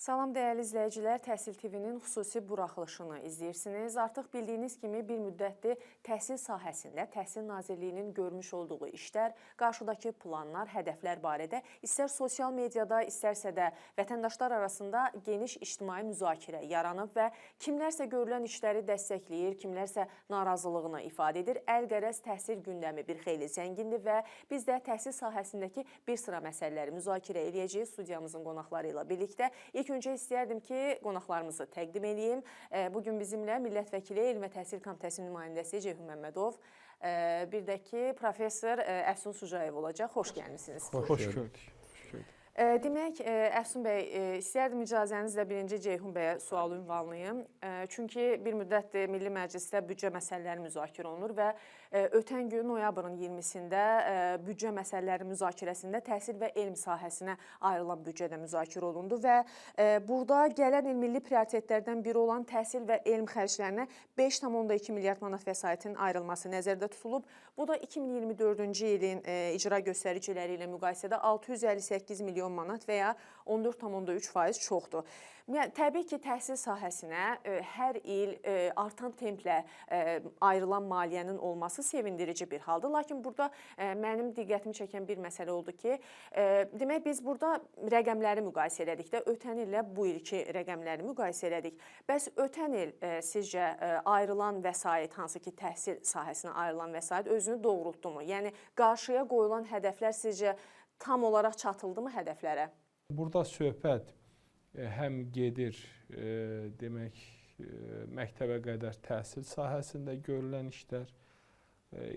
Salam dəyərli izləyicilər, Təhsil TV-nin xüsusi buraxılışını izləyirsiniz. Artıq bildiyiniz kimi bir müddətdir təhsil sahəsində Təhsil Nazirliyinin görmüş olduğu işlər, qarşıdakı planlar, hədəflər barədə istər sosial mediada, istərsə də vətəndaşlar arasında geniş ictimai müzakirə yaranıb və kimlərsə görülən işləri dəstəkləyir, kimlərsə narazılığını ifadə edir. Əlqərəz təhsil gündəmi bir xeyli zəngindir və biz də təhsil sahəsindəki bir sıra məsələləri müzakirə edəcəyik studiyamızın qonaqları ilə birlikdə. İlk öncə istəyərdim ki, qonaqlarımızı təqdim edeyim. Bugün bizimlə Millət Vəkili Elm və Təhsil Komitəsinin nümayəndəsi Ceyhun Məmmədov, bir də ki, professor Əfsun Sucayev olacaq. Xoş gəlmişsiniz. Xoş gördük. Demək, Əfsun bəy, istəyərdim icazənizlə birinci Ceyhun bəyə sual ünvanlayım. Çünki bir müddətdir Milli Məclisdə büdcə məsələləri müzakirə olunur və ötən gün noyabrın 20-sində büdcə məsələləri müzakirəsində təhsil və elm sahəsinə ayrılan büdcədə müzakirə olundu və burada gələn il milli prioritetlərdən biri olan təhsil və elm xərclərinə 5,2 milyard manat vəsaitin ayrılması nəzərdə tutulub. Bu da 2024-cü ilin icra göstəriciləri ilə müqayisədə 658 milyon manat və ya 14,3% çoxdur. Yəni, təbii ki, təhsil sahəsinə hər il artan templə ayrılan maliyyənin olması sevindirici bir haldır. Lakin burada mənim diqqətimi çəkən bir məsələ oldu ki, demək biz burada rəqəmləri müqayisə elədik də, ötən illə bu ilki rəqəmləri müqayisə elədik. Bəs ötən il sizcə ayrılan vəsait, hansı ki təhsil sahəsinə ayrılan vəsait özünü doğrultdu mu? Yəni, qarşıya qoyulan hədəflər sizcə tam olaraq çatıldı mı hədəflərə? Burada söhbət həm gedir, demək, məktəbə qədər təhsil sahəsində görülən işlər,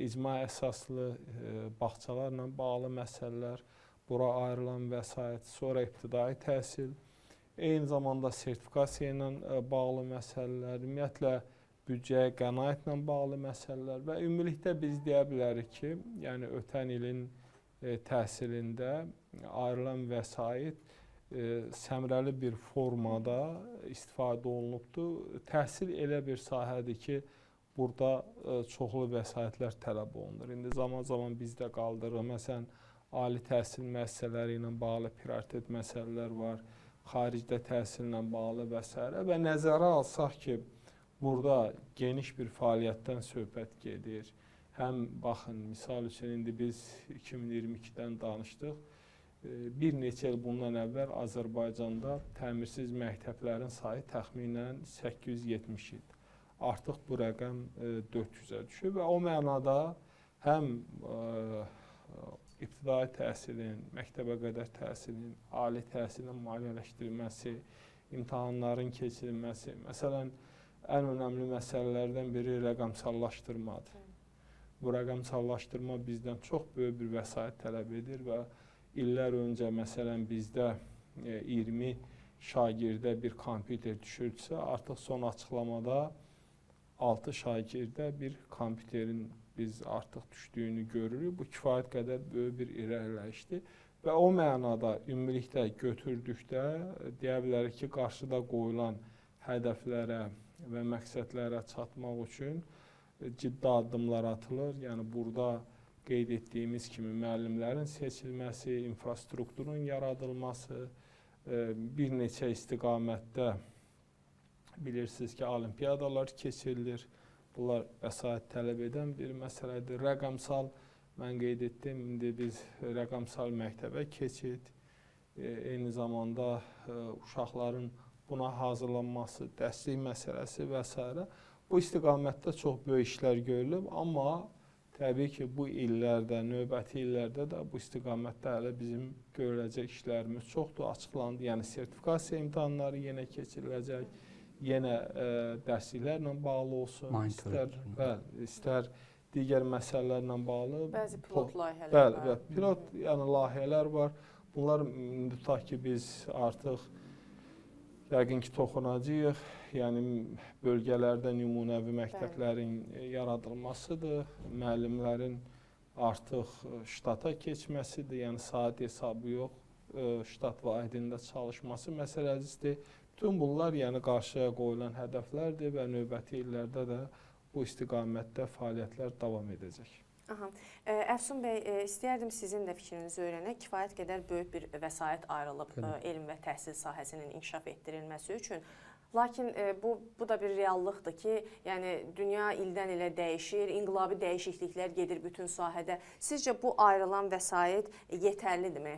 icma əsaslı bağçalarla bağlı məsələlər, bura ayrılan vəsait, sonra ibtidai təhsil, eyni zamanda sertifikasiya ilə bağlı məsələlər, ümumiyyətlə büdcəyə qənaətlə bağlı məsələlər və ümumilikdə biz deyə bilərik ki, yəni ötən ilin təhsilində ayrılan vəsait səmrəli bir formada istifadə olunubdur. Təhsil elə bir sahədir ki, burada çoxlu vəsaitlər tələb olunur. İndi zaman-zaman bizdə qaldırır. Məsələn, ali təhsil müəssisələri ilə bağlı prioritet məsələlər var, xaricdə təhsillə bağlı və s. Və nəzərə alsaq ki, burada geniş bir fəaliyyətdən söhbət gedir. Həm, baxın, misal üçün, indi biz 2022-dən danışdıq. Bir neçə il bundan əvvəl Azərbaycanda təmirsiz məktəblərin sayı təxminən 870 idi. Artıq bu rəqəm 400-ə düşür və o mənada həm ibtidai təhsilin, məktəbə qədər təhsilin, ali təhsilin maliyyələşdirilməsi, imtahanların keçirilməsi, məsələn, ən önəmli məsələlərdən biri rəqəmsallaşdırmadır. Bu rəqəmsallaşdırma bizdən çox böyük bir vəsait tələb edir və illər öncə, məsələn, bizdə 20 şagirdə bir kompüter düşürdüsə, artıq son açıqlamada 6 şagirdə bir kompüterin biz artıq düşdüyünü görürük. Bu kifayət qədər böyük bir irəliləyişdir və o mənada ümumilikdə götürdükdə deyə bilərik ki, qarşıda qoyulan hədəflərə və məqsədlərə çatmaq üçün ciddi addımlar atılır. Yəni, burada qeyd etdiyimiz kimi müəllimlərin seçilməsi, infrastrukturun yaradılması, bir neçə istiqamətdə bilirsiniz ki, olimpiyadalar keçirilir. Bunlar vəsait tələb edən bir məsələdir. Rəqəmsal, mən qeyd etdim, indi biz rəqəmsal məktəbə keçid, eyni zamanda uşaqların buna hazırlanması, dəstək məsələsi və s. Bu istiqamətdə çox böyük işlər görülüb, amma təbii ki, bu illərdə, növbəti illərdə də bu istiqamətdə hələ bizim görüləcək işlərimiz çoxdur, açıqlandı. Yəni, sertifikasiya imtahanları yenə keçiriləcək, yenə dərsliklərlə bağlı olsun, istər digər məsələlərlə bağlı. Bəzi pilot layihələr var. Bəli, pilot layihələr var. Bunlar, tutaq ki, biz artıq yəqin ki, toxunacağıq, yəni bölgələrdə nümunəvi məktəblərin yaradılmasıdır, müəllimlərin artıq ştata keçməsidir, yəni saat hesabı yox, ştat vahidində çalışması məsələsidir. Bütün bunlar yəni qarşıya qoyulan hədəflərdir və növbəti illərdə də bu istiqamətdə fəaliyyətlər davam edəcək. Aha. Əfsun bəy, istəyərdim sizin də fikrinizi öyrənək. Kifayət qədər böyük bir vəsait ayrılıb elm və təhsil sahəsinin inkişaf etdirilməsi üçün. Lakin bu da bir reallıqdır ki, yəni dünya ildən ilə dəyişir, inqilabi dəyişikliklər gedir bütün sahədə. Sizcə bu ayrılan vəsait yetərlidirmi?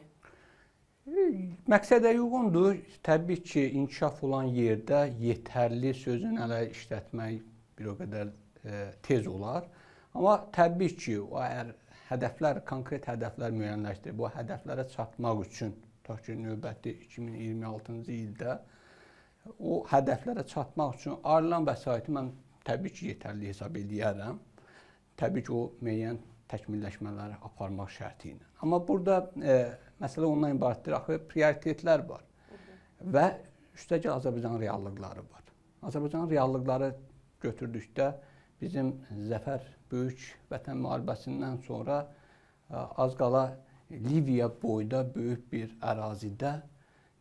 Məqsədə uyğundur. Təbii ki, inkişaf olan yerdə yetərli sözünü hələ işlətmək bir o qədər tez olar. Amma təbii ki, o əgər hədəflər, konkret hədəflər müəyyənləşdirir, bu hədəflərə çatmaq üçün, tutaq ki, növbəti 2026-cı ildə o hədəflərə çatmaq üçün ayrılan vəsaiti mən təbii ki, yetərli hesab edərəm. Təbii ki, o müəyyən təkmilləşmələri aparmaq şərti ilə. Amma burada məsələ ondan ibarətdir, axı prioritetlər var və üstəgəl Azərbaycanın reallıqları var. Azərbaycanın reallıqları götürdükdə bizim Zəfər böyük vətən müharibəsindən sonra az qala Liviya boyda böyük bir ərazidə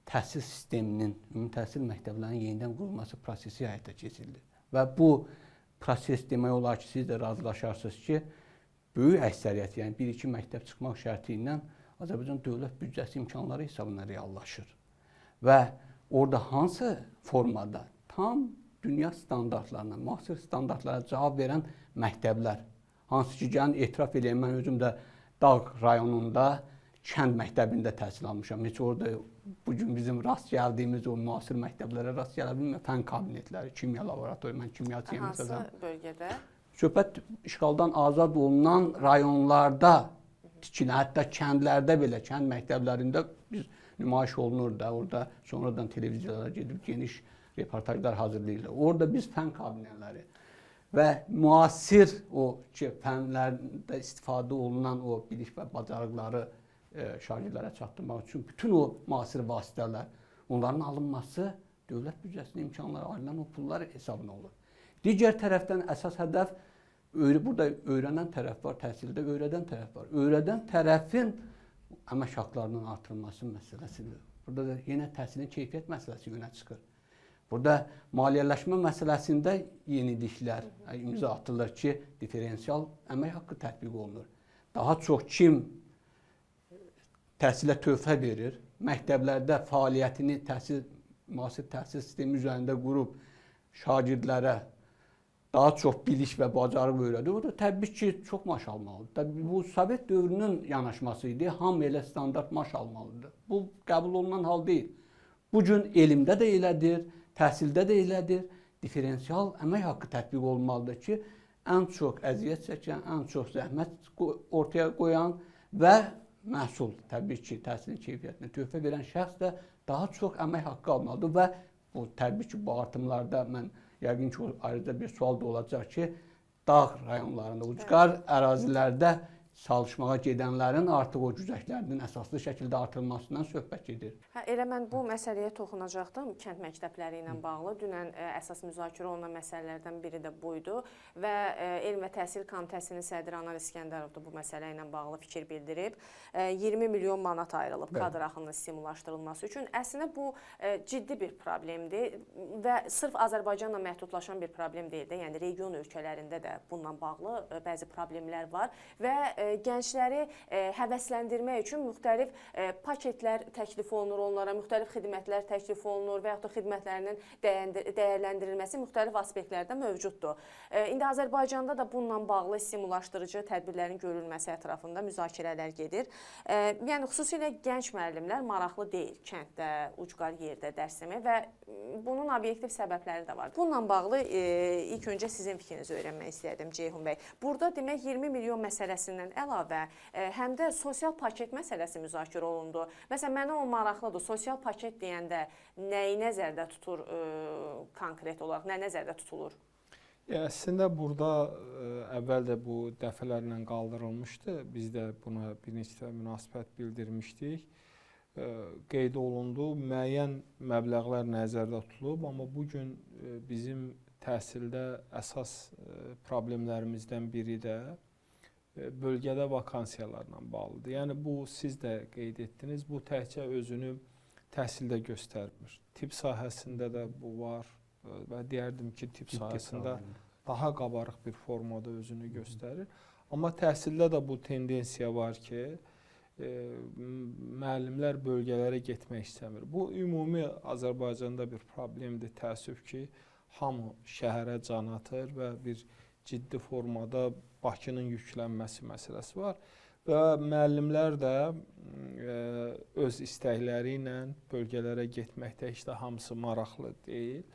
təhsil sisteminin, ümumi təhsil məktəblərinin yenidən qurulması prosesi həyata keçirildi. Və bu proses demək olar ki, siz də razılaşarsınız ki, böyük əksəriyyət, yəni 1-2 məktəb çıxmaq şərti ilə Azərbaycan dövlət büdcəsi imkanları hesabına reallaşır. Və orada hansı formada tam dünya standartlarına, müasir standartlara cavab verən məktəblər, hansı ki, gəlin etiraf edəyim, mən özüm də Dağ rayonunda kənd məktəbində təhsil almışam. Heç orada bugün bizim rast gəldiyimiz o müasir məktəblərə rast gələ bilmir. Fən kabinetləri, kimya laboratoru, mən kimyaçıyam. Hansı bölgədə? Söhbət işğaldan azad olunan rayonlarda tikilir, hətta kəndlərdə belə, kənd məktəblərində biz nümayiş olunur da, orada sonradan televiziyalara gedib geniş reportajlar hazırlayırlar. Orada biz fən kabinetləri və müasir o ki, fənlərdə istifadə olunan o bilik və bacarıqları şagirdlərə çatdırmaq üçün bütün o müasir vasitələr, onların alınması dövlət büdcəsinin imkanları, ayrılan o pullar hesabına olur. Digər tərəfdən əsas hədəf, burada öyrənən tərəf var, təhsildə öyrədən tərəf var. Öyrədən tərəfin əmək haqqlarının artırılması məsələsidir. Burada da yenə təhsilin keyfiyyət məsələsi önə çıxır. Burada maliyyələşmə məsələsində yeniliklər imza atılır ki, diferensial əmək haqqı tətbiq olunur. Daha çox kim təhsilə töhfə verir, məktəblərdə fəaliyyətini müasir təhsil sistemi üzərində qurub şagirdlərə daha çox bilik və bacarıq öyrədir. O da təbii ki, çox maaş almalıdır. Təbii bu Sovet dövrünün yanaşması idi. Hamı elə standart maaş almalıdır. Bu qəbul olunan hal deyil. Bugün elmdə də elədir, təhsildə də elədir. Diferensial əmək haqqı tətbiq olmalıdır ki, ən çox əziyyət çəkən, ən çox zəhmət ortaya qoyan və məhsul, təbii ki, təhsilin keyfiyyətinə töhfə verən şəxs də daha çox əmək haqqı almalıdır və bu təbii ki, bu artımlarda mən yəqin ki, ayrıca bir sual da olacaq ki, dağ rayonlarında, ucqar ərazilərdə çalışmağa gedənlərin artıq o güzəştlərinin əsaslı şəkildə artırılmasından söhbət gedir. Elə mən bu məsələyə toxunacaqdım, kənd məktəbləri ilə bağlı. Dünən əsas müzakirə olunan məsələlərdən biri də buydu və Elm və Təhsil Komitəsinin sədri Anar İskəndərov da bu məsələ ilə bağlı fikir bildirib. 20 milyon manat ayrılıb kadr axınının stimullaşdırılması üçün. Əslində bu ciddi bir problemdir və sırf Azərbaycanla məhdudlaşan bir problem deyil də, yəni region ölkələrində də bununla bağlı bəzi problemlər var və gəncləri həvəsləndirmək üçün müxtəlif paketlər təklif olunur onlara, müxtəlif xidmətlər təklif olunur və yaxud da xidmətlərinin dəyərləndirilməsi müxtəlif aspektlərdə mövcuddur. İndi Azərbaycanda da bununla bağlı stimullaşdırıcı tədbirlərin görülməsi ətrafında müzakirələr gedir. Yəni, xüsusilə gənc müəllimlər maraqlı deyil kənddə, ucqar yerdə dərs demək və bunun obyektiv səbəbləri də var. Bununla bağlı ilk öncə sizin fikrinizi öyrənmək istəyərdim Ceyhun bəy. Burada demək 20 milyon məsələsindən əlavə həm də sosial paket məsələsi müzakirə olundu. Məsələn, mənə o maraqlıdır. Sosial paket deyəndə nəyi nəzərdə tutur konkret olaraq, nə nəzərdə tutulur? Əslində burada əvvəl də bu dəfələrlə qaldırılmışdı. Biz də buna bir neçə münasibət bildirmişdik. Qeyd olundu, müəyyən məbləğlər nəzərdə tutulub, amma bugün bizim təhsildə əsas problemlərimizdən biri də bölgədə vakansiyalarla bağlıdır. Yəni, bu siz də qeyd etdiniz, bu təkcə özünü təhsildə göstərmir. Tibb sahəsində də bu var və deyərdim ki, tibb sahəsində daha qabarıq bir formada özünü göstərir. Amma təhsildə də bu tendensiya var ki, müəllimlər bölgələrə getmək istəmir. Bu ümumi Azərbaycanda bir problemdir. Təəssüf ki, hamı şəhərə can atır və bir ciddi formada Bakının yüklənməsi məsələsi var. Və müəllimlər də öz istəkləri ilə bölgələrə getməkdə heç də hamısı maraqlı deyil.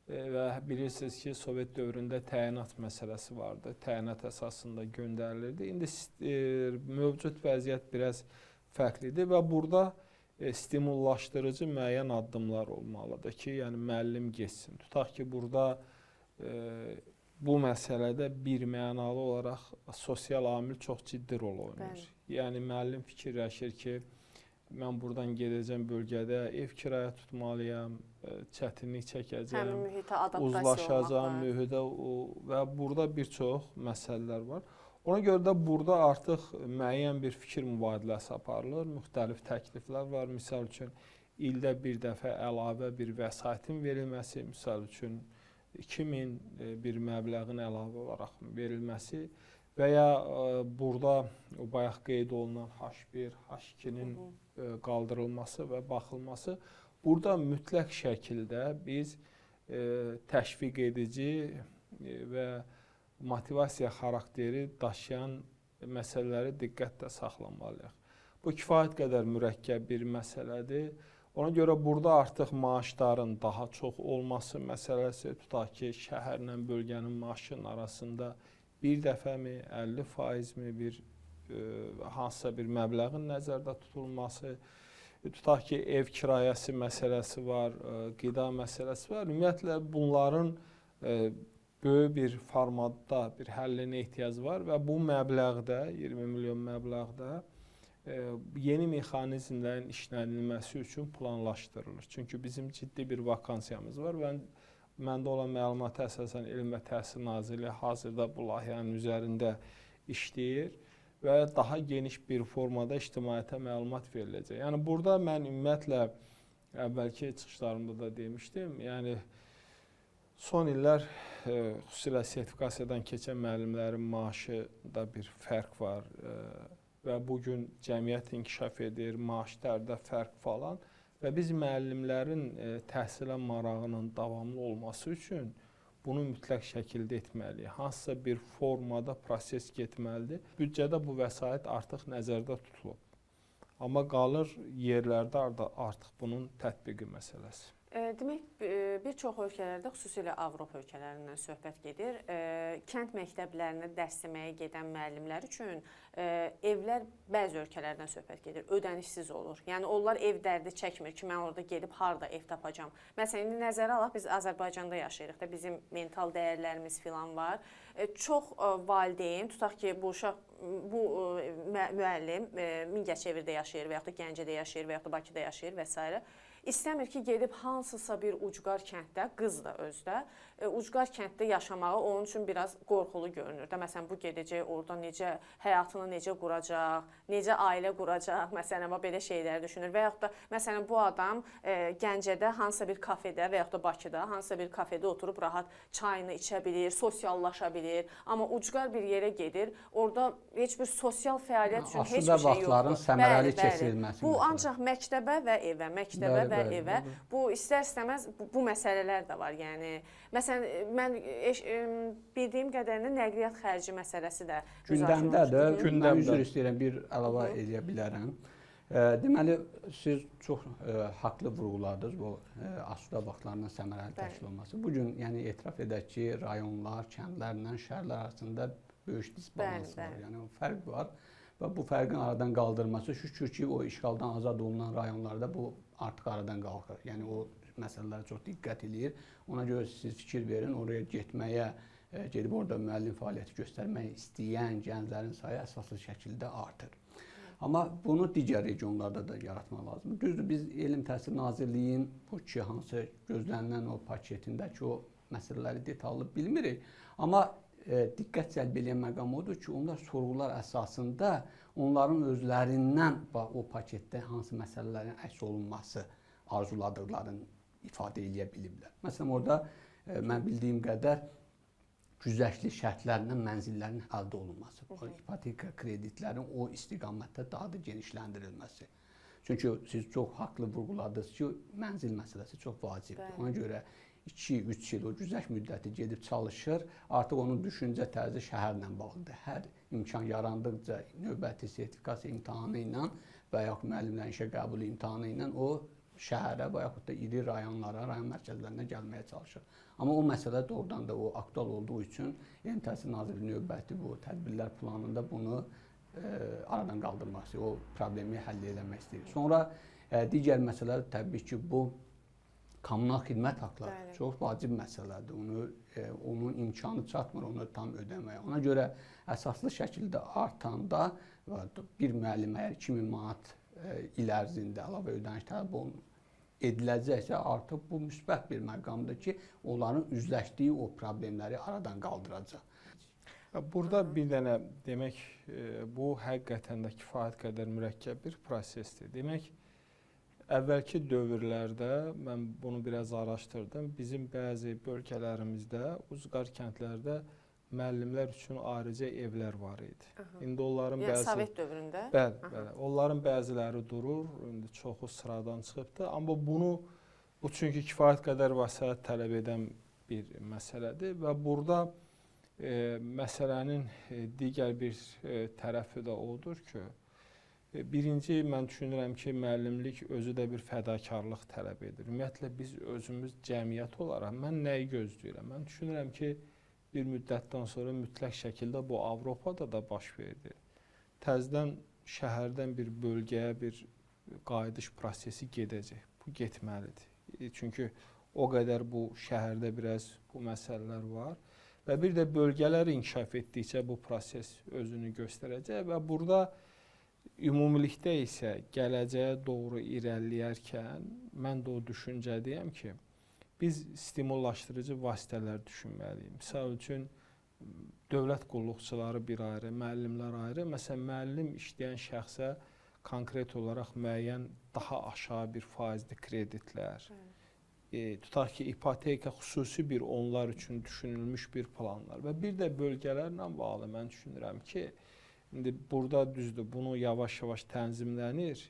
Və bilirsiniz ki, Sovet dövründə təyinat məsələsi vardı. Təyinat əsasında göndərilirdi. İndi mövcud vəziyyət biraz fərqlidir və burada stimullaşdırıcı müəyyən addımlar olmalıdır ki, yəni müəllim getsin. Tutaq ki, burada bu məsələdə bir mənalı olaraq sosial amil çox ciddi rol oynayır. Yəni müəllim fikirləşir ki, mən buradan gedəcəm bölgədə ev kirayə tutmalıyam, çətinlik çəkəcəm, uzlaşacağım mühitə və burada bir çox məsələlər var. Ona görə də burada artıq müəyyən bir fikir mübadiləsi aparılır, müxtəlif təkliflər var. Misal üçün, ildə bir dəfə əlavə bir vəsaitin verilməsi, misal üçün 2000 bir məbləğin əlavə olaraq verilməsi və ya burada o bayaq qeyd olunan H1, H2-nin qaldırılması və baxılması. Burada mütləq şəkildə biz təşviq edici və motivasiya xarakteri daşıyan məsələləri diqqətlə saxlamalıyıq. Bu kifayət qədər mürəkkəb bir məsələdir. Ona görə burada artıq maaşların daha çox olması məsələsi, tutaq ki, şəhərlə bölgənin maaşının arasında bir dəfəmi, 50%mi bir hansısa bir məbləğin nəzərdə tutulması, tutaq ki, ev kirayəsi məsələsi var, qida məsələsi var. Ümumiyyətlə, bunların böyük bir formatda bir həllinə ehtiyac var və bu məbləğdə, 20 milyon məbləğdə yeni mexanizmlərin işlənilməsi üçün planlaşdırılır. Çünki bizim ciddi bir vakansiyamız var və məndə olan məlumata əsasən Elm və Təhsil Nazirliyi hazırda bu layihənin üzərində işləyir və daha geniş bir formada ictimaiyyətə məlumat veriləcək. Yəni burada mən ümumiyyətlə əvvəlki çıxışlarımda da demişdim, yəni son illər xüsusilə sertifikasiyadan keçən müəllimlərin maaşında bir fərq var və bugün cəmiyyət inkişaf edir, maaşlarda fərq falan və biz müəllimlərin təhsilə marağının davamlı olması üçün bunu mütləq şəkildə etməliyik. Hansısa bir formada proses getməlidir. Büdcədə bu vəsait artıq nəzərdə tutulub. Amma qalır yerlərdə artıq bunun tətbiqi məsələsi. Demək, bir çox ölkələrdə, xüsusilə Avropa ölkələrindən söhbət gedir. Kənd məktəblərinə dərs deməyə gedən müəllimlər üçün evlər bəzi ölkələrdən söhbət gedir, ödənişsiz olur. Yəni, onlar ev dərdi çəkmir ki, mən orada gedib harada ev tapacam. Məsələn, indi nəzərə alaq, biz Azərbaycanda yaşayırıq da, bizim mental dəyərlərimiz filan var. Çox valideyn, tutaq ki, bu müəllim Mingəçevirdə yaşayır və yaxud da Gəncədə yaşayır və yaxud da Bakıda yaşayır və s. İstəmir ki, gedib hansısa bir ucqar kənddə, qız da özdə, ucqar kənddə yaşamağı onun üçün biraz qorxulu görünür. Məsələn, bu gedəcək orada necə, həyatını necə quracaq, necə ailə quracaq, məsələn, belə şeyləri düşünür. Və yaxud da, məsələn, bu adam Gəncədə hansısa bir kafedə və yaxud da Bakıda hansısa bir kafedə oturub rahat çayını içə bilir, sosiallaşa bilir. Amma ucqar bir yerə gedir, orada heç bir sosial fəaliyyət üçün heç bir şey yoxdur. Aslında vaxtların səmərəli keçirilməsi. Bu ancaq məktəbə və evə, məktəbə və evə. Bu istər-istəməz bu məsələlər də var. Yəni, məsələn, mən bildiyim qədərində nəqliyyat xərci məsələsi də gündəmdədir. Mən üzr istəyirəm, bir əlavə edə bilərəm. Deməli, siz çox haqlı vurğuladınız bu asudə vaxtlarının səmərəli təşkil olması. Bugün, yəni etiraf edək ki, rayonlar, kəndlərlə şəhərlər arasında böyük disbalans var. Yəni, fərq var və bu fərqin aradan qaldırılması şükür ki, o işğaldan azad olunan rayonlarda bu artıq aradan qalxır. Yəni, o məsələlərə çox diqqət edir. Ona görə siz fikir verin, oraya getməyə, gedib orada müəllim fəaliyyəti göstərmək istəyən gənclərin sayı əsaslı şəkildə artır. Amma bunu digər regionlarda da yaratmaq lazımdır. Düzdür, biz Elm Təhsil Nazirliyinin bu ki, hansı gözlənilən o paketindəki o məsələləri detallı bilmirik. Amma diqqət cəlb edən məqam odur ki, onlar sorğular əsasında onların özlərindən o paketdə hansı məsələlərin əks olunması arzuladıqlarını ifadə edə biliblər. Məsələn, orada mən bildiyim qədər güzəştli şərtlərlə mənzillərin əldə olunması, ipoteka kreditlərin o istiqamətdə daha da genişləndirilməsi. Çünki siz çox haqlı vurğuladınız ki, mənzil məsələsi çox vacibdir. Ona görə 2-3 il o güzəşt müddəti gedib çalışır, artıq onun düşüncə tərzi şəhərlə bağlıdır. Hər imkan yarandıqca növbəti sertifikasiya imtahanı ilə və yaxud müəllimlərin işə qəbulu imtahanı ilə o şəhərə və yaxud da iri rayonlara, rayon mərkəzlərinə gəlməyə çalışır. Amma o məsələ doğrudan da o aktual olduğu üçün Elm Təhsil Nazirliyi növbəti bu tədbirlər planında bunu aradan qaldırmaq istəyir, o problemi həll etmək istəyir. Sonra digər məsələ təbii ki, bu kommunal xidmət haqları çox vacib məsələdir. Onun imkanı çatmır, onu tam ödəməyə. Ona görə əsaslı şəkildə artanda bir müəllimə əgər 2000 manat il ərzində əlavə ödəniş tələb ediləcəksə, artıq bu müsbət bir məqamdır ki, onların üzləşdiyi o problemləri aradan qaldıracaq. Burada bir dənə demək, bu həqiqətən də kifayət qədər mürəkkəb bir prosesdir. Demək, əvvəlki dövrlərdə mən bunu biraz araşdırdım. Bizim bəzi bölgələrimizdə, ucqar kəndlərdə müəllimlər üçün ayrıca evlər var idi. İndi onların bəzi Sovet dövründə. Bəli. Onların bəziləri durur, indi çoxu sıradan çıxıbdı. Amma bu çünki kifayət qədər vəsait tələb edən bir məsələdir və burada məsələnin digər bir tərəfi də odur ki, birinci, mən düşünürəm ki, müəllimlik özü də bir fədakarlıq tələb edir. Ümumiyyətlə, biz özümüz cəmiyyət olaraq, mən nəyi gözləyirəm? Mən düşünürəm ki, bir müddətdən sonra mütləq şəkildə bu Avropada da baş verdi. Təzədən şəhərdən bir bölgəyə bir qayıdış prosesi gedəcək. Bu getməlidir. Çünki o qədər bu şəhərdə biraz bu məsələlər var. Və bir də bölgələr inkişaf etdikcə bu proses özünü göstərəcək və burada ümumilikdə isə gələcəyə doğru irəliləyərkən mən də o düşüncədəyəm ki, biz stimullaşdırıcı vasitələr düşünməliyik. Misal üçün, dövlət qulluqçuları bir ayrı, müəllimlər ayrı. Məsələn, müəllim işləyən şəxsə konkret olaraq müəyyən daha aşağı bir faizli kreditlər, tutaq ki, ipoteka xüsusi bir onlar üçün düşünülmüş bir planlar və bir də bölgələrlə bağlı mən düşünürəm ki, indi burada düzdür, bunu yavaş-yavaş tənzimlənir.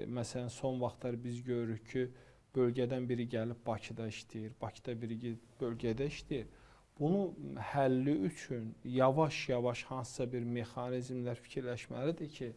Məsələn, son vaxtlar biz görürük ki, bölgədən biri gəlib Bakıda işləyir, Bakıda biri bölgədə işləyir. Bunu həlli üçün yavaş-yavaş hansısa bir mexanizmlər fikirləşməlidir ki,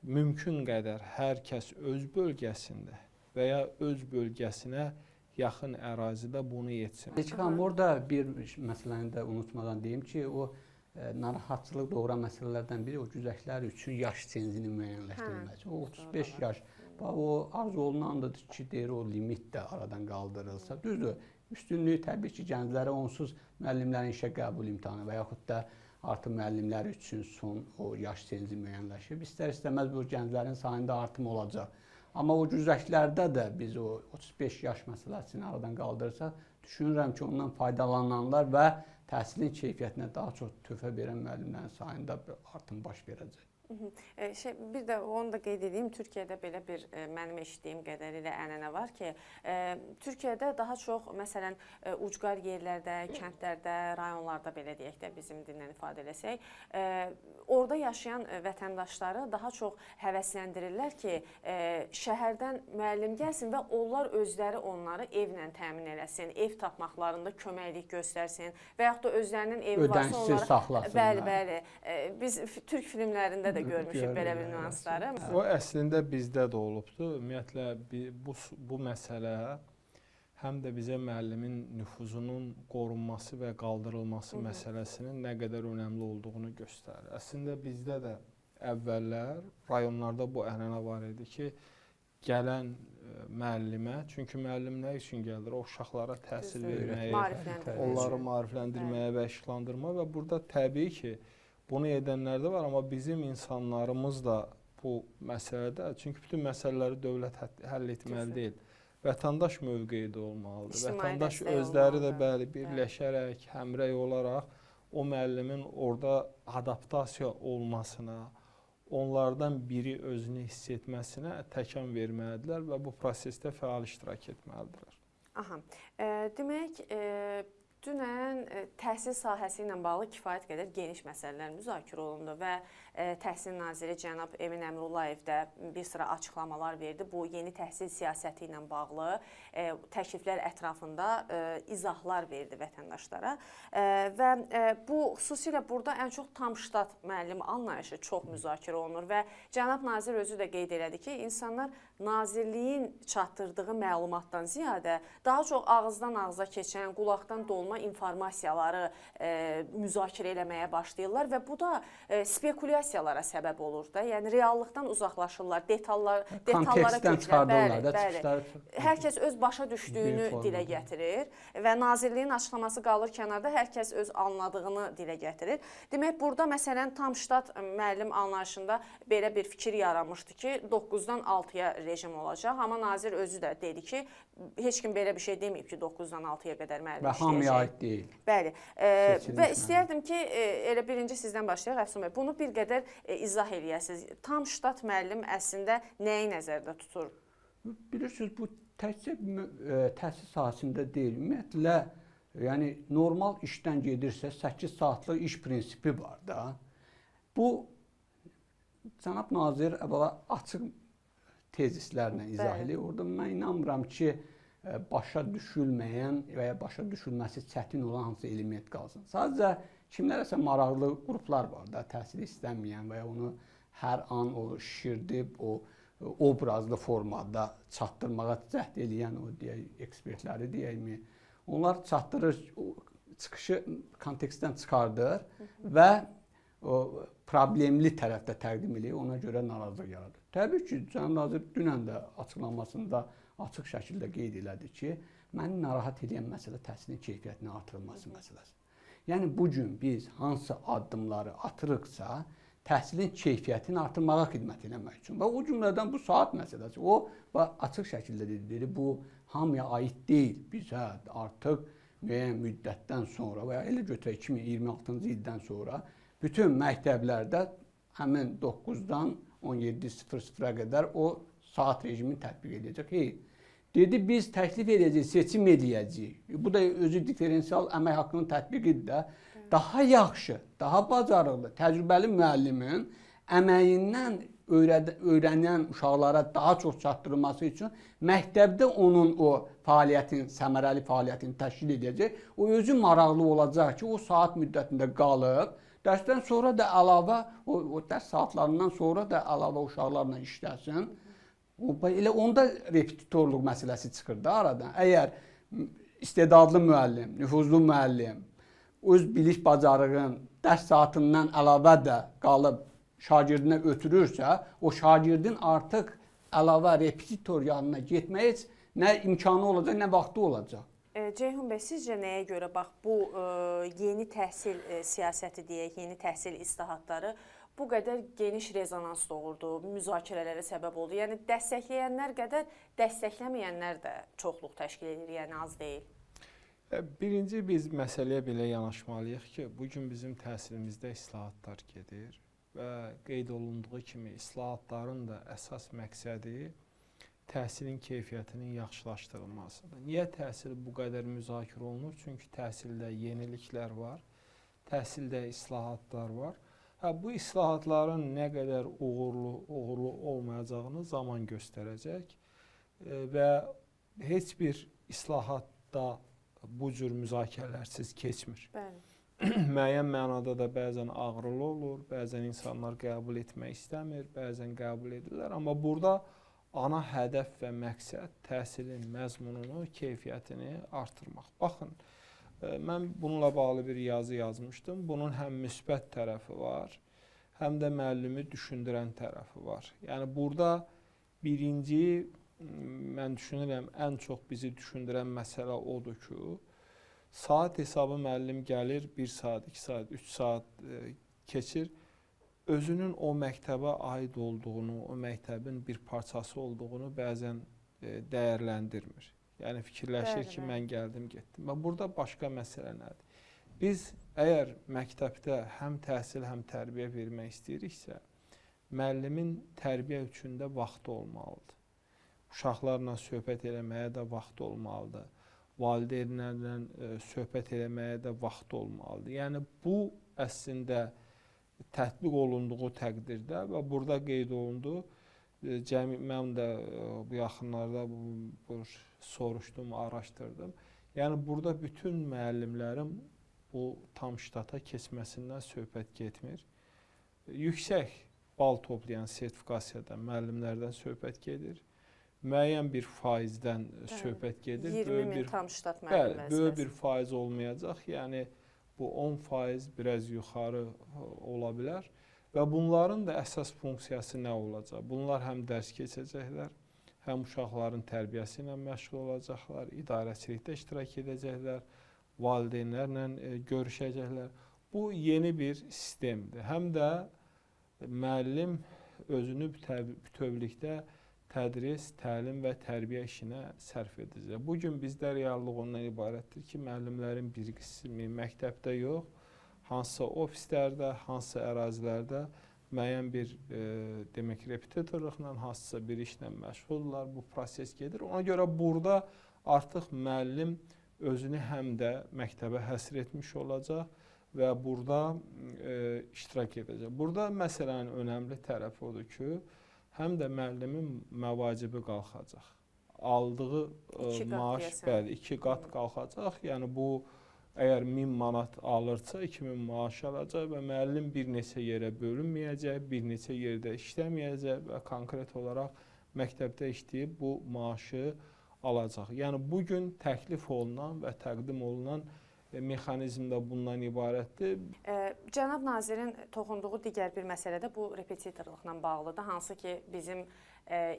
mümkün qədər hər kəs öz bölgəsində və ya öz bölgəsinə yaxın ərazidə bunu etsin. Elçin, orada bir məsələni də unutmadan deyim ki, o narahatçılıq doğuran məsələlərdən biri o güzəştlər üçün yaş senzini müəyyənləşdirilməsi. O 35 yaş, o arzu olunandır ki, deyir, o limit də aradan qaldırılsa. Düzdür, üstünlüyü təbii ki, gənclərə onsuz müəllimlərin işə qəbul imtahanı və yaxud da artıq müəllimlər üçün son o yaş senzi müəyyənləşir. İstər-istəməz bu gənclərin sayında artım olacaq. Amma o güzəştlərdə də biz o 35 yaş məsələsini aradan qaldırırsa, düşünürəm ki, ondan faydalananlar və təhsilin keyfiyyətinə daha çox töhfə verən müəllimlərin sayında artım baş verəcək. Bir də onu da qeyd edeyim, Türkiyədə belə bir mənim eşitdiyim qədərilə ənənə var ki, Türkiyədə daha çox, məsələn, ucqar yerlərdə, kəndlərdə, rayonlarda belə deyək də bizim dillə ifadə eləsək, orada yaşayan vətəndaşları daha çox həvəsləndirirlər ki, şəhərdən müəllim gəlsin və onlar özləri onları evlə təmin eləsin, ev tapmaqlarında köməklik göstərsin və yaxud da özlərinin evi varsa onları... Ödənişsiz saxlasın. Bəli. Biz Türk filmlərində də görmüşük belə bir nüansları. O əslində bizdə də olubdur. Ümumiyyətlə, bu məsələ həm də bizə müəllimin nüfuzunun qorunması və qaldırılması məsələsinin nə qədər önəmli olduğunu göstərir. Əslində, bizdə də əvvəllər rayonlarda bu ənənə var idi ki, gələn müəllimə, çünki müəllim nə üçün gəlir? O uşaqlara təhsil verməyə, onları maarifləndirməyə və işıqlandırma və burada təbii ki, bunu edənlər də var, amma bizim insanlarımız da bu məsələdə, çünki bütün məsələləri dövlət həll etməli deyil. Vətəndaş mövqeyi də olmalıdır. Vətəndaş özləri də bəli birləşərək, həmrəy olaraq o müəllimin orada adaptasiya olmasına, onlardan biri özünü hiss etməsinə təkan verməlidirlər və bu prosesdə fəal iştirak etməlidirlər. Demək, Dünən təhsil sahəsi ilə bağlı kifayət qədər geniş məsələlər müzakirə olundu və Təhsil naziri cənab Emin Əmrullayev də bir sıra açıqlamalar verdi. Bu yeni təhsil siyasəti ilə bağlı təkliflər ətrafında izahlar verdi vətəndaşlara və bu xüsusilə burada ən çox tam ştat müəllim anlayışı çox müzakirə olunur və cənab nazir özü də qeyd elədi ki, insanlar nazirliyin çatdırdığı məlumatdan ziyadə daha çox ağızdan ağıza keçən, qulaqdan dolma informasiyaları müzakirə eləməyə başlayırlar və bu da spekulyasiyalara səbəb olur da. Yəni reallıqdan uzaqlaşırlar, detallara köklər. Hər kəs öz başa düşdüyünü dilə gətirir və nazirliyin açıqlaması qalır kənarda, hər kəs öz anladığını dilə gətirir. Demək, burada məsələn tam ştat müəllim anlayışında belə bir fikir yaranmışdı ki, 9-dan 6-ya rejim olacaq. Amma nazir özü də dedi ki, heç kim belə bir şey deməyib ki, 9-dan 6-ya qədər müəllim işləyəcək. Və hamıya aid deyil. Bəli. Və istəyərdim ki, elə birinci sizdən başlayaq, Əfsun bəy. Bunu bir qədər izah eləyəsiniz. Tam ştat müəllim əslində nəyi nəzərdə tutur? Bilirsiniz, bu təkcə təhsil sahəsində deyil. Ümumiyyətlə, yəni normal işdən gedirsə 8 saatlıq iş prinsipi var da. Bu, cənab nazir əvvəla açıq tezislərlə izah edir. Orada mən inanmıram ki, başa düşülməyən və ya başa düşülməsi çətin olan hansı element qalsın. Sadəcə kimlərəsə maraqlı qruplar var da, təhsil istəməyən və ya onu hər an o şişirdib, o obrazlı formada çatdırmağa cəhd eləyən o deyək, ekspertləri deyəkmi, onlar çatdırır, çıxışı kontekstdən çıxardır və o problemli tərəfdə təqdim edir, ona görə narazılıq yaradır. Təbii ki, cənab nazir dünən də açıqlamasında açıq şəkildə qeyd elədi ki, məni narahat edən məsələ təhsilin keyfiyyətinin artırılması məsələsi. Yəni, bugün biz hansı addımları atırıqsa, təhsilin keyfiyyətini artırmağa xidmət eləmək üçün. Və o cümlədən bu saat məsələsi, o açıq şəkildə dedi, bu hamıya aid deyil. Biz artıq müəyyən müddətdən sonra və ya elə götürək 2026-cı ildən sonra bütün məktəblərdə həmin 9-dan 17:00-a qədər o saat rejimini tətbiq edəcək. Dedi, biz təklif edəcəyik, seçim edəcəyik. Bu da özü diferensial əmək haqqının tətbiqidir də. Daha yaxşı, daha bacarıqlı, təcrübəli müəllimin əməyindən öyrənən uşaqlara daha çox çatdırılması üçün məktəbdə onun o fəaliyyətin, səmərəli fəaliyyətini təşkil edəcək. O özü maraqlı olacaq ki, o saat müddətində qalıb, dərsdən sonra da əlavə, o dərs saatlarından sonra da əlavə uşaqlarla işləsin. Elə onda repetitorluq məsələsi çıxır da aradan. Əgər istedadlı müəllim, nüfuzlu müəllim, öz bilik bacarığın dərs saatından əlavə də qalıb şagirdinə ötürürsə, o şagirdin artıq əlavə repetitor yanına getməyə heç nə imkanı olacaq, nə vaxtı olacaq. Ceyhun bəy, sizcə nəyə görə bax bu yeni təhsil siyasəti deyək, yeni təhsil islahatları bu qədər geniş rezonans doğurdu, müzakirələrə səbəb oldu? Yəni dəstəkləyənlər qədər dəstəkləməyənlər də çoxluq təşkil edir, yəni az deyil. Birinci biz məsələyə belə yanaşmalıyıq ki, bugün bizim təhsilimizdə islahatlar gedir və qeyd olunduğu kimi islahatların da əsas məqsədi təhsilin keyfiyyətinin yaxşılaşdırılmasıdır. Niyə təhsil bu qədər müzakirə olunur? Çünki təhsildə yeniliklər var, təhsildə islahatlar var. Bu islahatların nə qədər uğurlu olmayacağını zaman göstərəcək və heç bir islahatda bu cür müzakirələrsiz keçmir. Müəyyən mənada da bəzən ağrılı olur, bəzən insanlar qəbul etmək istəmir, bəzən qəbul edirlər. Amma burada ana hədəf və məqsəd təhsilin məzmununu, keyfiyyətini artırmaq. Baxın, mən bununla bağlı bir yazı yazmışdım. Bunun həm müsbət tərəfi var, həm də müəllimi düşündürən tərəfi var. Yəni burada birinci, mən düşünürəm, ən çox bizi düşündürən məsələ odur ki, saat hesabı müəllim gəlir, 1 saat, 2 saat, 3 saat keçir, özünün o məktəbə aid olduğunu, o məktəbin bir parçası olduğunu bəzən dəyərləndirmir. Yəni fikirləşir ki, mən gəldim, getdim. Və burada başqa məsələ nədir? Biz əgər məktəbdə həm təhsil, həm tərbiyə vermək istəyiriksə, müəllimin tərbiyə üçün də vaxtı olmalıdır. Uşaqlarla söhbət eləməyə də vaxtı olmalıdır. valideynlərlə söhbət eləməyə də vaxt olmalıdır. Yəni bu əslində tətbiq olunduğu təqdirdə və burada qeyd olundu, mən də bu yaxınlarda soruşdum, araşdırdım. Yəni burada bütün müəllimlərin bu tam ştata keçməsindən söhbət getmir. Yüksək bal toplayan sertifikasiyadan müəllimlərdən söhbət gedir. Müəyyən bir faizdən söhbət gedir. 20.000 tam ştat müəllim vəzifəsi. Böyük bir faiz olmayacaq. Yəni bu 10% biraz yuxarı ola bilər. Və bunların da əsas funksiyası nə olacaq? Bunlar həm dərs keçəcəklər, həm uşaqların tərbiyəsi ilə məşğul olacaqlar, idarəçilikdə iştirak edəcəklər, valideynlərlə görüşəcəklər. Bu yeni bir sistemdir. Həm də müəllim özünü bütövlükdə tədris, təlim və tərbiyə işinə sərf edəcək. Bugün bizdə reallıq ondan ibarətdir ki, müəllimlərin bir qismi məktəbdə yox, hansısa ofislərdə, hansısa ərazilərdə müəyyən bir demək repetitorluqla, hansısa bir işlə məşğuldurlar. Bu proses gedir. Ona görə burada artıq müəllim özünü həm də məktəbə həsr etmiş olacaq və burada iştirak edəcək. Burada məsələnin önəmli tərəfi odur ki, həm də müəllimin məvacibi qalxacaq. Aldığı maaş 2 qat qalxacaq. Yəni bu əgər 1000 manat alırsa 2000 maaş alacaq və müəllim bir neçə yerə bölünməyəcək, bir neçə yerdə işləməyəcək və konkret olaraq məktəbdə işləyib bu maaşı alacaq. Yəni bugün təklif olunan və təqdim olunan mexanizm də bundan ibarətdir. Cənab nazirin toxunduğu digər bir məsələ də bu repetitorluqla bağlıdır, hansı ki bizim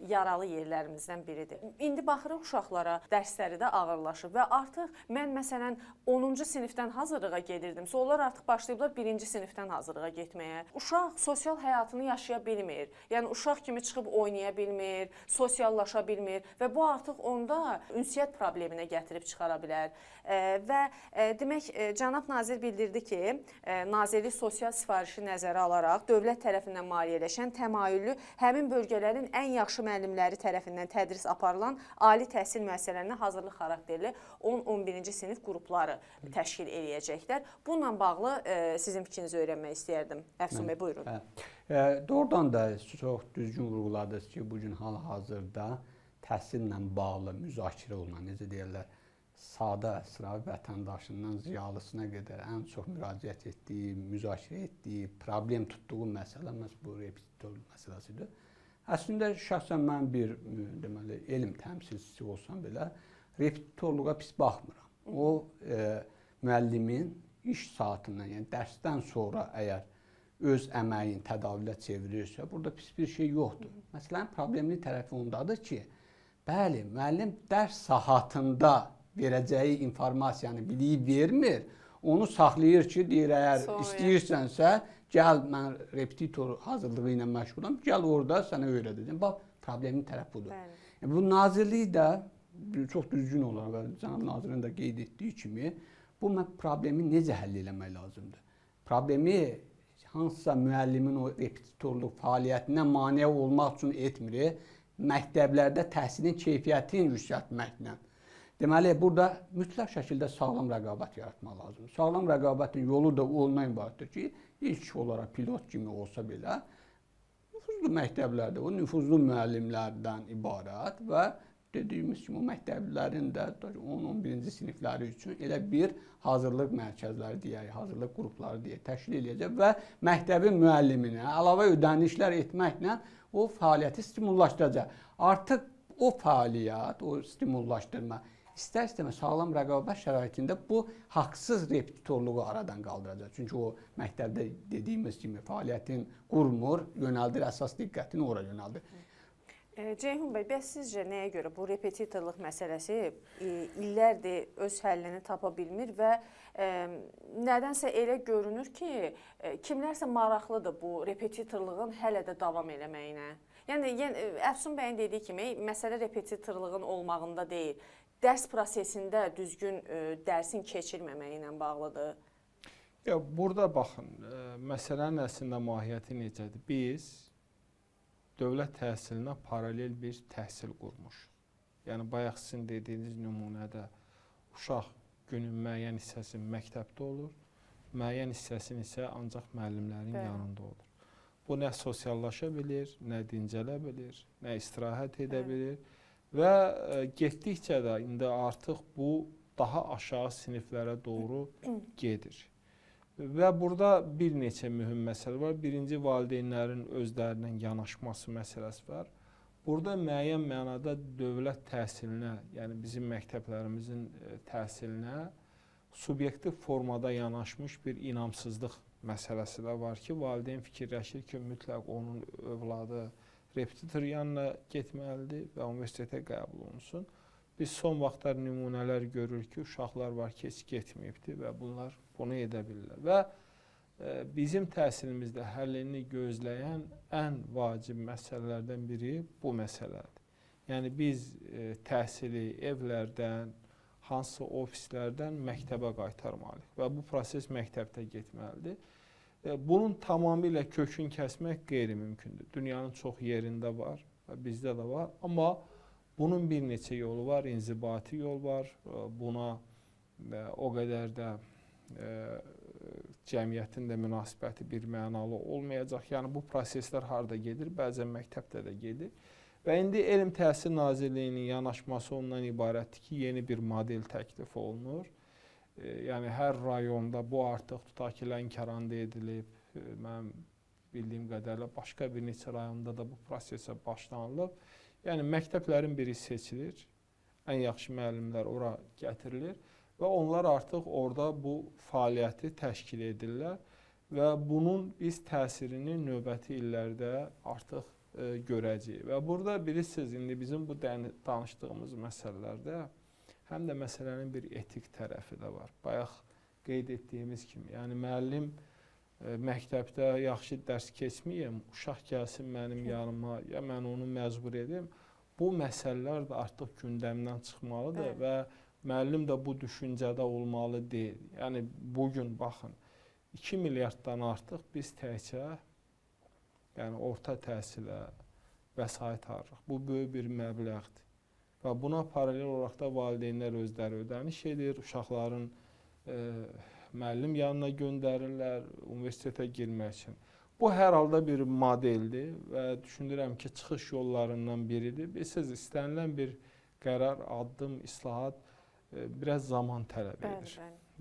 yaralı yerlərimizdən biridir. İndi baxırıq uşaqlara, dərsləri də ağırlaşıb və artıq mən məsələn 10-cu sinifdən hazırlığa gedirdimsə, onlar artıq başlayıblar 1-ci sinifdən hazırlığa getməyə. Uşaq sosial həyatını yaşaya bilmir. Yəni uşaq kimi çıxıb oynaya bilmir, sosiallaşa bilmir və bu artıq onda ünsiyyət probleminə gətirib çıxara bilər. Və demək, cənab nazir bildirdi ki, Nazirlik sosial sifarişi nəzərə alaraq dövlət tərəfindən maliyyələşən təmayüllü həmin bölgələrin ən yaxşı müəllimləri tərəfindən tədris aparılan ali təhsil müəssisələrinə hazırlıq xarakterli 10-11-ci sinif qrupları təşkil eləyəcəklər. Bununla bağlı sizin fikrinizi öyrənmək istəyərdim. Əfsun bəy, buyurun. Doğrudan da çox düzgün vurguladınız ki, bugün hal-hazırda təhsillə bağlı müzakirə olunan, necə deyirlər, sadə sıravi vətəndaşından ziyalısına qədər ən çox müraciət etdiyi, müzakirə etdiyi, problem tutduğu məsələ bu repetitorluq məsələsidir. Əslində şəxsən mən bir deməli elm təmsilçisi olsam belə repetitorluğa pis baxmıram. O müəllimin iş saatından, yəni dərsdən sonra əgər öz əməyin tədavilə çevirirsə, burada pis bir şey yoxdur. Məsələnin problemli tərəfi ondadır ki, bəli, müəllim dərs saatında verəcəyi informasiyanı biliyi vermir, onu saxlayır ki, deyir, əgər istəyirsənsə, gəl, mən repetitor hazırlığı ilə məşğulam, gəl orada sənə öyrədəcəm. Bax, problemli tərəf budur. Bu nazirlik də çox düzgün olaraq və cənab nazirin də qeyd etdiyi kimi, bu problemi necə həll eləmək lazımdır? Problemi hansısa müəllimin o repetitorluq fəaliyyətinə maneə olmaq üçün etmir, məktəblərdə təhsilin keyfiyyətini yüksəltməklə. Deməli, burada mütləq şəkildə sağlam rəqabət yaratmaq lazımdır. Sağlam rəqabətin yolu da ondan ibarətdir ki, ilk olaraq pilot kimi olsa belə, nüfuzlu məktəblərdə o nüfuzlu müəllimlərdən ibarət və dediyimiz kimi, o məktəblərin də 10-11-ci sinifləri üçün elə bir hazırlıq mərkəzləri deyək, hazırlıq qrupları deyək, təşkil edəcək və məktəbin müəlliminə əlavə ödənişlər etməklə o fəaliyyəti stimullaşdıracaq. Artıq o fəaliyyət, o stimullaşdırma İstər-istəməz sağlam rəqabət şəraitində bu haqsız repetitorluğu aradan qaldıracaq. Çünki o məktəbdə dediyimiz kimi fəaliyyətin qurmur, yönəldir, əsas diqqətini ora yönəldir. Ceyhun bəy, bəs sizcə nəyə görə bu repetitorluq məsələsi illərdir öz həllini tapa bilmir və nədənsə elə görünür ki, kimlərsə maraqlıdır bu repetitorluğun hələ də davam eləməyinə? Yəni, Əfsun bəyin dediyi kimi, məsələ repetitorluğun olmağında deyil, dərs prosesində düzgün dərsin keçirməməyi ilə bağlıdır. Burada baxın, məsələnin əslində mahiyyəti necədir? Biz dövlət təhsilinə paralel bir təhsil qurmuşuq. Yəni, bayaq sizin dediyiniz nümunədə uşaq günün müəyyən hissəsi məktəbdə olur, müəyyən hissəsini isə ancaq müəllimlərin yanında olur. Bu nə sosiallaşa bilir, nə dincələ bilir, nə istirahət edə bilir və getdikcə də indi artıq bu daha aşağı siniflərə doğru gedir. Və burada bir neçə mühüm məsələ var. Birinci, valideynlərin özlərinin yanaşması məsələsi var. Burada müəyyən mənada dövlət təhsilinə, yəni bizim məktəblərimizin təhsilinə subyektiv formada yanaşmış bir inamsızlıq məsələsi də var ki, valideyn fikirləşir ki, mütləq onun övladı repetitor yanına getməlidir və universitetə qəbul olunsun. Biz son vaxtlar nümunələr görürük ki, uşaqlar var ki, heç getməyibdir və bunlar bunu edə bilirlər. Və bizim təhsilimizdə həllini gözləyən ən vacib məsələlərdən biri bu məsələdir. Yəni biz təhsili evlərdən, hansısa ofislərdən məktəbə qaytarmalıyıq və bu proses məktəbdə getməlidir. Bunun tamamilə kökün kəsmək qeyri-mümkündür. Dünyanın çox yerində var və bizdə də var, amma bunun bir neçə yolu var, inzibati yol var. Buna o qədər də cəmiyyətin də münasibəti bir mənalı olmayacaq. Yəni bu proseslər harda gedir? Bəzən məktəbdə də gedir. Və indi Elm Təhsil Nazirliyinin yanaşması ondan ibarətdir ki, yeni bir model təklif olunur. Yəni hər rayonda bu artıq tutaq ki, Lənkəranda edilib. Mənim bildiyim qədərlə başqa bir neçə rayonda da bu prosesə başlanılıb. Yəni məktəblərin biri seçilir, ən yaxşı müəllimlər ora gətirilir və onlar artıq orada bu fəaliyyəti təşkil edirlər və bunun biz təsirini növbəti illərdə artıq görəcəyik. Və burada bilirsiniz, indi bizim bu danışdığımız məsələlərdə həm də məsələnin bir etik tərəfi də var. Bayaq qeyd etdiyimiz kimi, yəni müəllim məktəbdə yaxşı dərs keçməyəm, uşaq gəlsin mənim yanıma, ya mən onu məcbur edim. Bu məsələlər də artıq gündəmdən çıxmalıdır və müəllim də bu düşüncədə olmalı deyil. Yəni bugün baxın, 2 milyarddan artıq biz təkcə orta təhsilə vəsait ayırırıq. Bu böyük bir məbləğdir. Və buna paralel olaraq da valideynlər özləri ödəniş edir, uşaqların müəllim yanına göndərirlər universitetə girmək üçün. Bu hər halda bir modeldir və düşünürəm ki, çıxış yollarından biridir. Bilirsiniz, istənilən bir qərar, addım, islahat biraz zaman tələb edir.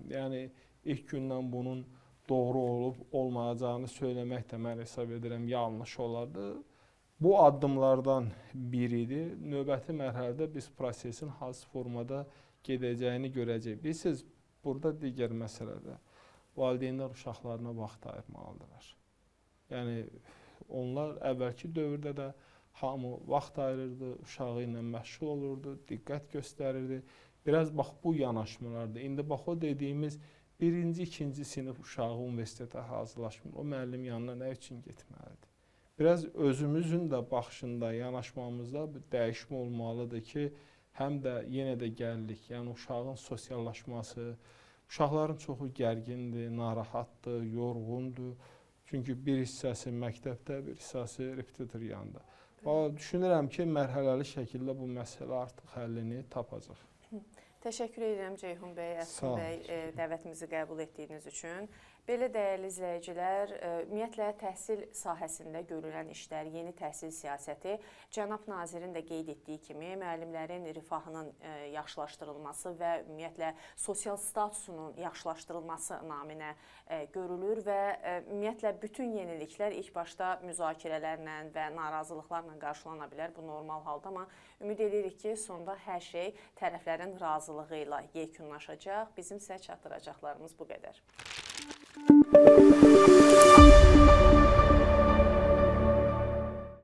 Yəni ilk gündən bunun doğru olub olmayacağını söyləmək də mən hesab edirəm yanlış olardı. Bu addımlardan biridir. Növbəti mərhələdə biz prosesin hansı formada gedəcəyini görəcəyik. Bilirsiniz, burada digər məsələdə valideynlər uşaqlarına vaxt ayırmalıdırlar. Yəni onlar əvvəlki dövrdə də hamı vaxt ayırırdı, uşağı ilə məşğul olurdu, diqqət göstərirdi. Biraz bax bu yanaşmalardır. İndi bax o dediyimiz birinci, ikinci sinif uşağı universitetə hazırlaşmır. O müəllim yanına nə üçün getməlidir? Biraz özümüzün də baxışında, yanaşmamızda bir dəyişmə olmalıdır ki, həm də yenə də gəlirik. Yəni uşağın sosiallaşması, uşaqların çoxu gərgindir, narahatdır, yorğundur. Çünki bir hissəsi məktəbdə, bir hissəsi repetitor yanında. Düşünürəm ki, mərhələli şəkildə bu məsələ artıq həllini tapacaq. Təşəkkür edirəm Ceyhun bəy, Əfsun bəy, dəvətimizi qəbul etdiyiniz üçün. Belə dəyərli izləyicilər, ümumiyyətlə təhsil sahəsində görülən işlər, yeni təhsil siyasəti cənab nazirin də qeyd etdiyi kimi müəllimlərin rifahının yaxşılaşdırılması və ümumiyyətlə sosial statusunun yaxşılaşdırılması naminə görülür və ümumiyyətlə bütün yeniliklər ilk başda müzakirələrlə və narazılıqlarla qarşılana bilər. Bu normal halda, amma ümid edirik ki, sonda hər şey tərəflərin razılığı ilə yekunlaşacaq. Bizim sizə çatdıracaqlarımız bu qədər.